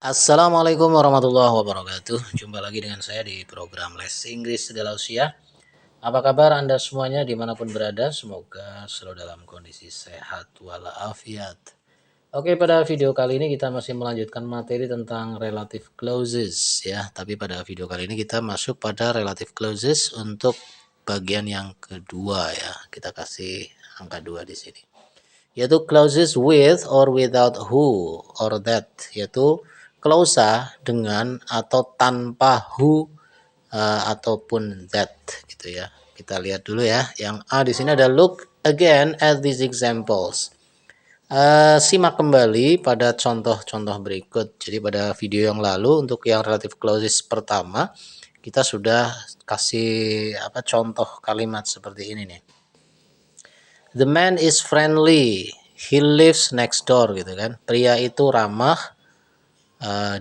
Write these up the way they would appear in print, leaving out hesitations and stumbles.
Assalamualaikum warahmatullahi wabarakatuh. Jumpa lagi dengan saya di program Les Inggris Delausia. Apa kabar Anda semuanya dimanapun berada? Semoga selalu dalam kondisi sehat walafiat. Oke, pada video kali ini kita masih melanjutkan materi tentang relative clauses ya. Tapi pada video kali ini kita masuk pada relative clauses untuk bagian yang kedua ya. Kita kasih angka 2 di sini. Yaitu clauses with or without who or that, yaitu klausa dengan atau tanpa who ataupun that gitu ya. Kita lihat dulu ya. Yang A di sini ada look again at these examples. Simak kembali pada contoh-contoh berikut. Jadi pada video yang lalu untuk yang relative clauses pertama kita sudah kasih contoh kalimat seperti ini nih. The man is friendly. He lives next door gitu kan. Pria itu ramah.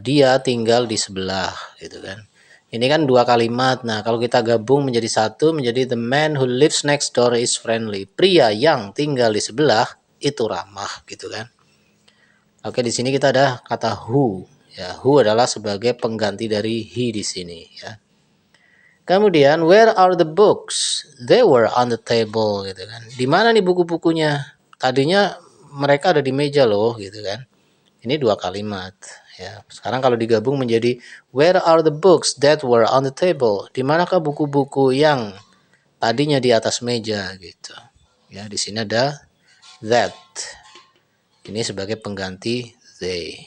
Dia tinggal di sebelah gitu kan. Ini kan dua kalimat. Nah, kalau kita gabung menjadi satu menjadi the man who lives next door is friendly. Pria yang tinggal di sebelah itu ramah gitu kan. Oke, di sini kita ada kata who. Ya, who adalah sebagai pengganti dari he di sini ya. Kemudian where are the books? They were on the table gitu kan. Di mana nih buku-bukunya? Tadinya mereka ada di meja loh gitu kan. Ini dua kalimat ya. Sekarang kalau digabung menjadi where are the books that were on the table? Di manakah buku-buku yang tadinya di atas meja gitu. Ya, di sini ada that. Ini sebagai pengganti they.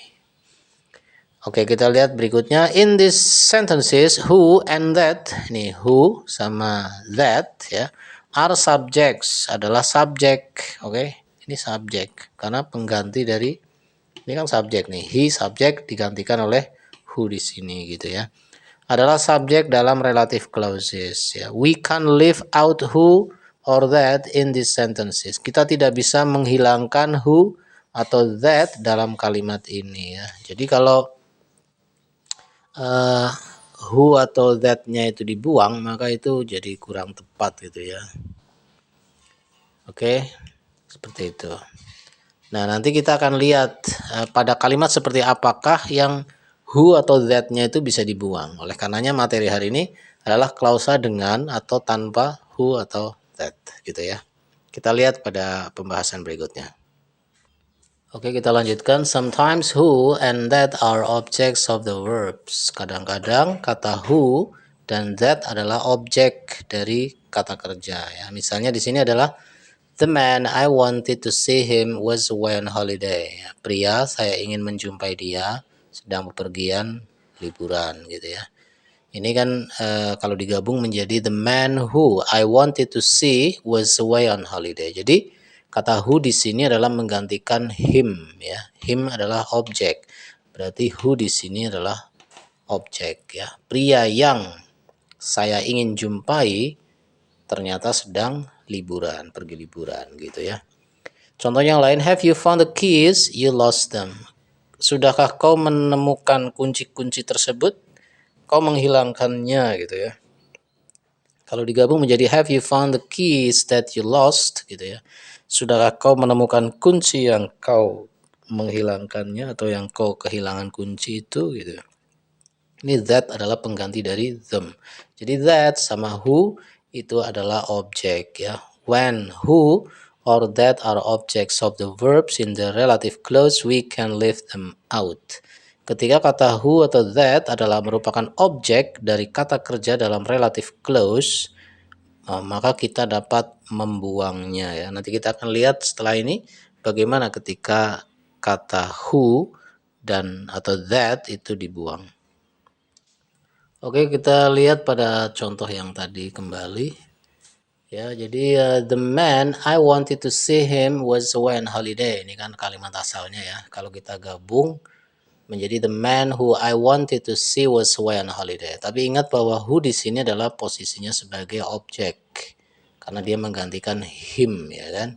Oke, kita lihat berikutnya. In these sentences, who and that, nih who sama that ya, are subjects, adalah subjek. Oke, ini subjek karena pengganti dari ini kan subjek nih. He subjek digantikan oleh who di sini gitu ya. Adalah subjek dalam relative clauses ya. We can leave out who or that in these sentences. Kita tidak bisa menghilangkan who atau that dalam kalimat ini ya. Jadi kalau who atau that-nya itu dibuang, maka itu jadi kurang tepat gitu ya. Oke, seperti itu. Nah, nanti kita akan lihat pada kalimat seperti apakah yang who atau that-nya itu bisa dibuang. Oleh karenanya materi hari ini adalah klausa dengan atau tanpa who atau that gitu ya. Kita lihat pada pembahasan berikutnya. Oke, kita lanjutkan. Sometimes who and that are objects of the verbs. Kadang-kadang kata who dan that adalah objek dari kata kerja ya. Misalnya di sini adalah the man I wanted to see him was away on holiday. Pria saya ingin menjumpai dia sedang bepergian liburan gitu ya. Ini kan kalau digabung menjadi the man who I wanted to see was away on holiday. Jadi kata who di sini adalah menggantikan him ya. Him adalah objek. Berarti who di sini adalah objek ya. Pria yang saya ingin jumpai ternyata sedang liburan, pergi liburan gitu ya. Contoh yang lain, have you found the keys? You lost them. Sudahkah kau menemukan kunci-kunci tersebut? Kau menghilangkannya gitu ya. Kalau digabung menjadi have you found the keys that you lost gitu ya. Sudahkah kau menemukan kunci yang kau menghilangkannya atau yang kau kehilangan kunci itu gitu. Ini that adalah pengganti dari them. Jadi that sama who itu adalah objek ya. When who or that are objects of the verbs in the relative clause, we can leave them out. Ketika kata who atau that adalah merupakan objek dari kata kerja dalam relative clause, maka kita dapat membuangnya ya. Nanti kita akan lihat setelah ini bagaimana ketika kata who dan atau that itu dibuang. Oke, kita lihat pada contoh yang tadi kembali. Ya, jadi the man I wanted to see him was away on holiday. Ini kan kalimat asalnya ya. Kalau kita gabung menjadi the man who I wanted to see was away on holiday. Tapi ingat bahwa who di sini adalah posisinya sebagai objek karena dia menggantikan him ya kan.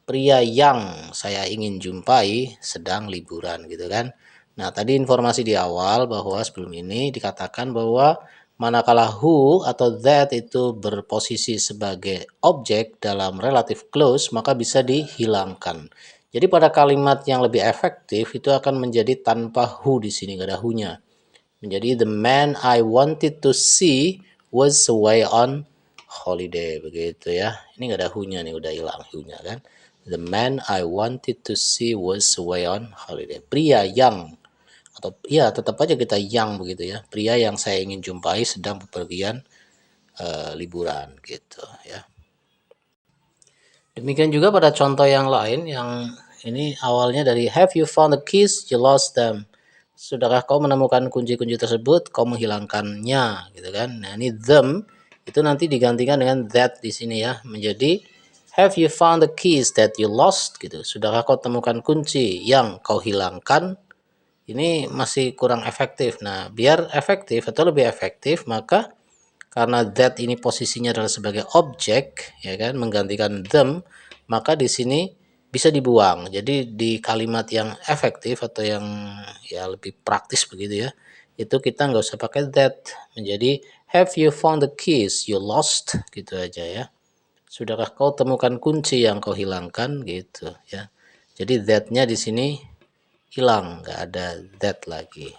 Pria yang saya ingin jumpai sedang liburan gitu kan. Nah, tadi informasi di awal bahwa sebelum ini dikatakan bahwa manakala who atau that itu berposisi sebagai objek dalam relative clause maka bisa dihilangkan. Jadi pada kalimat yang lebih efektif itu akan menjadi tanpa who di sini, nggak ada who-nya. Menjadi the man I wanted to see was away on holiday, begitu ya. Ini nggak ada who-nya nih, udah hilang who-nya kan. The man I wanted to see was away on holiday. Pria yang, atau ya tetap aja kita yang begitu ya. Pria yang saya ingin jumpai sedang bepergian liburan gitu ya. Demikian juga pada contoh yang lain yang ini awalnya dari have you found the keys, you lost them. Sudahkah kau menemukan kunci-kunci tersebut, kau menghilangkannya gitu kan. Nah, ini them itu nanti digantikan dengan that di sini ya, menjadi have you found the keys that you lost gitu. Sudahkah kau temukan kunci yang kau hilangkan? Ini masih kurang efektif. Nah, biar efektif atau lebih efektif, maka karena that ini posisinya adalah sebagai objek ya kan, menggantikan them, maka di sini bisa dibuang. Jadi di kalimat yang efektif atau yang ya lebih praktis begitu ya, itu kita nggak usah pakai that, menjadi have you found the keys you lost gitu aja ya. Sudahkah kau temukan kunci yang kau hilangkan gitu ya. Jadi that-nya di sini hilang, nggak ada that lagi.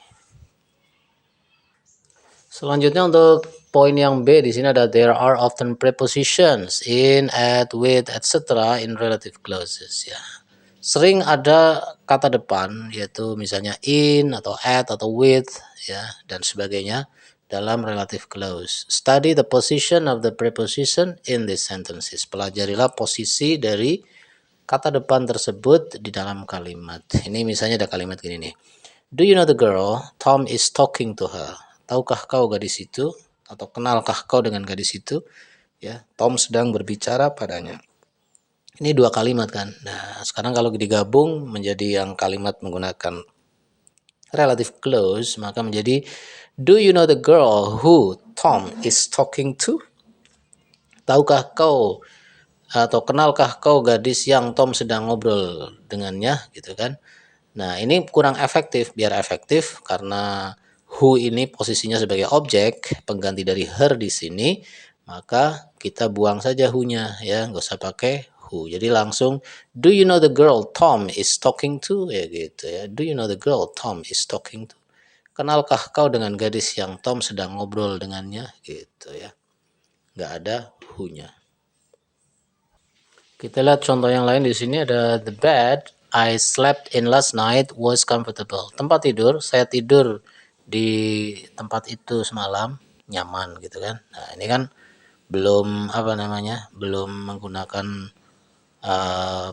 Selanjutnya untuk poin yang B di sini ada there are often prepositions in, at, with, etc. in relative clauses ya. Sering ada kata depan yaitu misalnya in atau at atau with ya dan sebagainya dalam relative clause. Study the position of the preposition in these sentences. Pelajarilah posisi dari kata depan tersebut di dalam kalimat. Ini misalnya ada kalimat gini nih. Do you know the girl? Tom is talking to her. Tahukah kau gadis itu? Atau kenalkah kau dengan gadis itu? Ya, Tom sedang berbicara padanya. Ini dua kalimat kan. Nah, sekarang kalau digabung menjadi yang kalimat menggunakan relative clause, maka menjadi do you know the girl who Tom is talking to? Tahukah kau atau kenalkah kau gadis yang Tom sedang ngobrol dengannya gitu kan. Nah, ini kurang efektif. Biar efektif karena who ini posisinya sebagai objek pengganti dari her di sini, maka kita buang saja who-nya ya, nggak usah pakai who. Jadi langsung do you know the girl Tom is talking to ya gitu ya. Do you know the girl Tom is talking to? Kenalkah kau dengan gadis yang Tom sedang ngobrol dengannya gitu ya. Nggak ada who-nya. Kita lihat contoh yang lain di sini ada the bed I slept in last night was comfortable. Tempat tidur, saya tidur di tempat itu semalam nyaman gitu kan. Nah, ini kan belum apa namanya? Belum menggunakan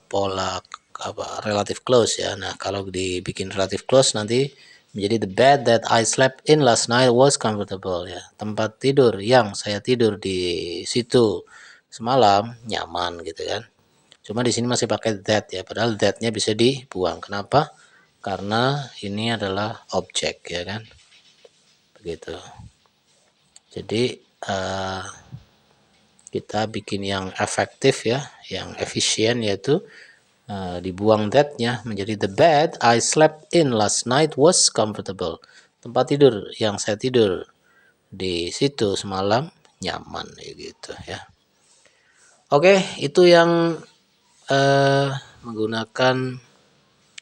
pola apa relative clause ya. Nah, kalau dibikin relative clause nanti menjadi the bed that I slept in last night was comfortable ya. Tempat tidur yang saya tidur di situ semalam nyaman gitu kan. Cuma di sini masih pakai that ya, padahal that-nya bisa dibuang. Kenapa? Karena ini adalah objek ya kan. Begitu. Jadi kita bikin yang efektif ya, yang efisien yaitu dibuang that-nya menjadi the bed I slept in last night was comfortable. Tempat tidur yang saya tidur di situ semalam nyaman gitu ya. Oke, itu yang menggunakan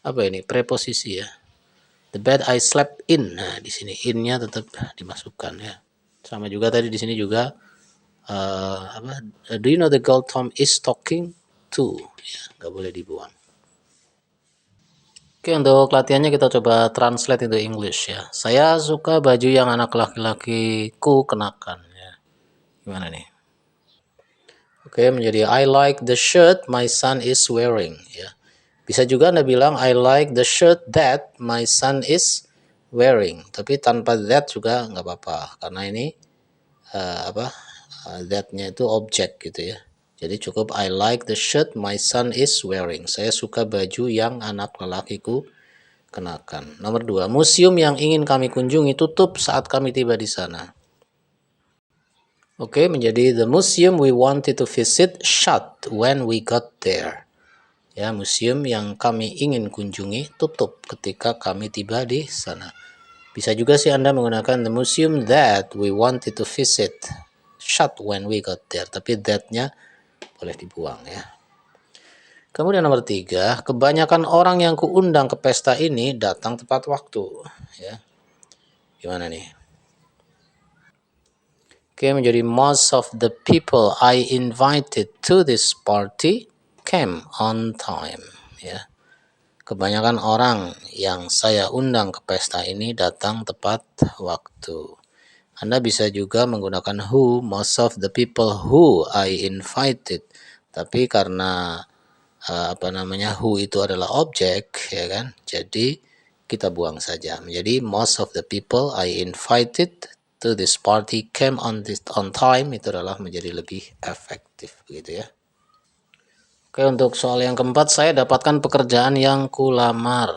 apa ini preposisi ya. The bed I slept in. Nah, di sini in-nya tetap dimasukkan ya. Sama juga tadi di sini juga apa? Do you know the girl Tom is talking to? Ya, nggak boleh dibuang. Oke, untuk latihannya kita coba translate into English ya. Saya suka baju yang anak laki-lakiku kenakan ya. Gimana nih? Oke, menjadi I like the shirt my son is wearing ya. Bisa juga Anda bilang I like the shirt that my son is wearing, tapi tanpa that juga nggak apa-apa karena ini that-nya itu objek gitu ya. Jadi cukup I like the shirt my son is wearing. Saya suka baju yang anak lelakiku kenakan. Nomor 2, museum yang ingin kami kunjungi tutup saat kami tiba di sana. Oke, menjadi the museum we wanted to visit shut when we got there. Ya, museum yang kami ingin kunjungi tutup ketika kami tiba di sana. Bisa juga sih Anda menggunakan the museum that we wanted to visit shut when we got there, tapi that-nya boleh dibuang ya. Kemudian nomor 3, kebanyakan orang yang kuundang ke pesta ini datang tepat waktu. Ya, gimana nih? Oke, menjadi most of the people I invited to this party came on time. Ya, kebanyakan orang yang saya undang ke pesta ini datang tepat waktu. Anda bisa juga menggunakan who, most of the people who I invited. Tapi karena who itu adalah objek, ya kan? Jadi kita buang saja. Menjadi most of the people I invited to this party came on time, itu adalah menjadi lebih efektif gitu ya. Oke, untuk soal yang keempat, saya dapatkan pekerjaan yang kulamar.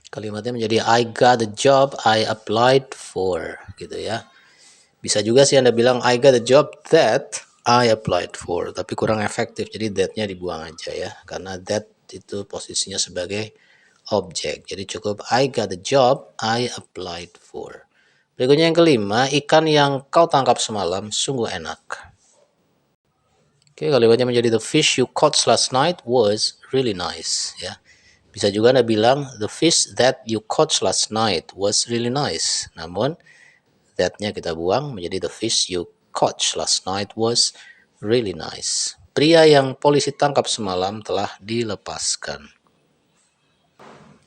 Kalimatnya menjadi I got the job I applied for gitu ya. Bisa juga sih Anda bilang I got a job that I applied for, tapi kurang efektif. Jadi that-nya dibuang aja ya, karena that itu posisinya sebagai objek. Jadi cukup I got a job I applied for. Berikutnya yang kelima, ikan yang kau tangkap semalam sungguh enak. Oke, kalimatnya menjadi the fish you caught last night was really nice ya. Bisa juga Anda bilang the fish that you caught last night was really nice. Namun that-nya kita buang menjadi the fish you caught last night was really nice. Pria yang polisi tangkap semalam telah dilepaskan.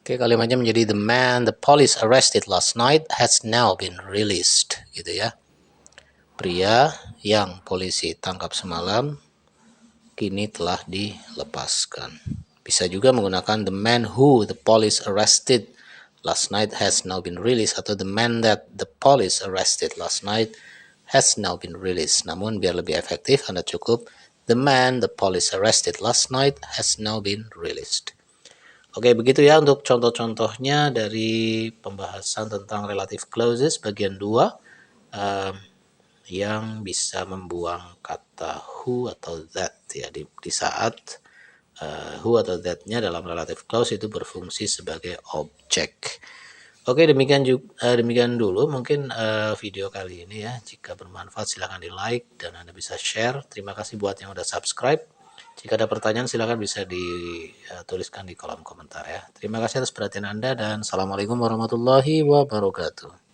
Oke, kalimatnya menjadi the man the police arrested last night has now been released. Gitu ya. Pria yang polisi tangkap semalam kini telah dilepaskan. Bisa juga menggunakan the man who the police arrested last night has now been released, atau the man that the police arrested last night has now been released. Namun biar lebih efektif, Anda cukup the man the police arrested last night has now been released. Oke, begitu ya untuk contoh-contohnya dari pembahasan tentang relative clauses bagian 2 yang bisa membuang kata who atau that ya di saat who atau that-nya dalam relative clause itu berfungsi sebagai objek. Oke, demikian dulu mungkin video kali ini ya. Jika bermanfaat silahkan di like dan Anda bisa share. Terima kasih buat yang udah subscribe. Jika ada pertanyaan silahkan bisa dituliskan di kolom komentar ya. Terima kasih atas perhatian Anda dan Assalamualaikum warahmatullahi wabarakatuh.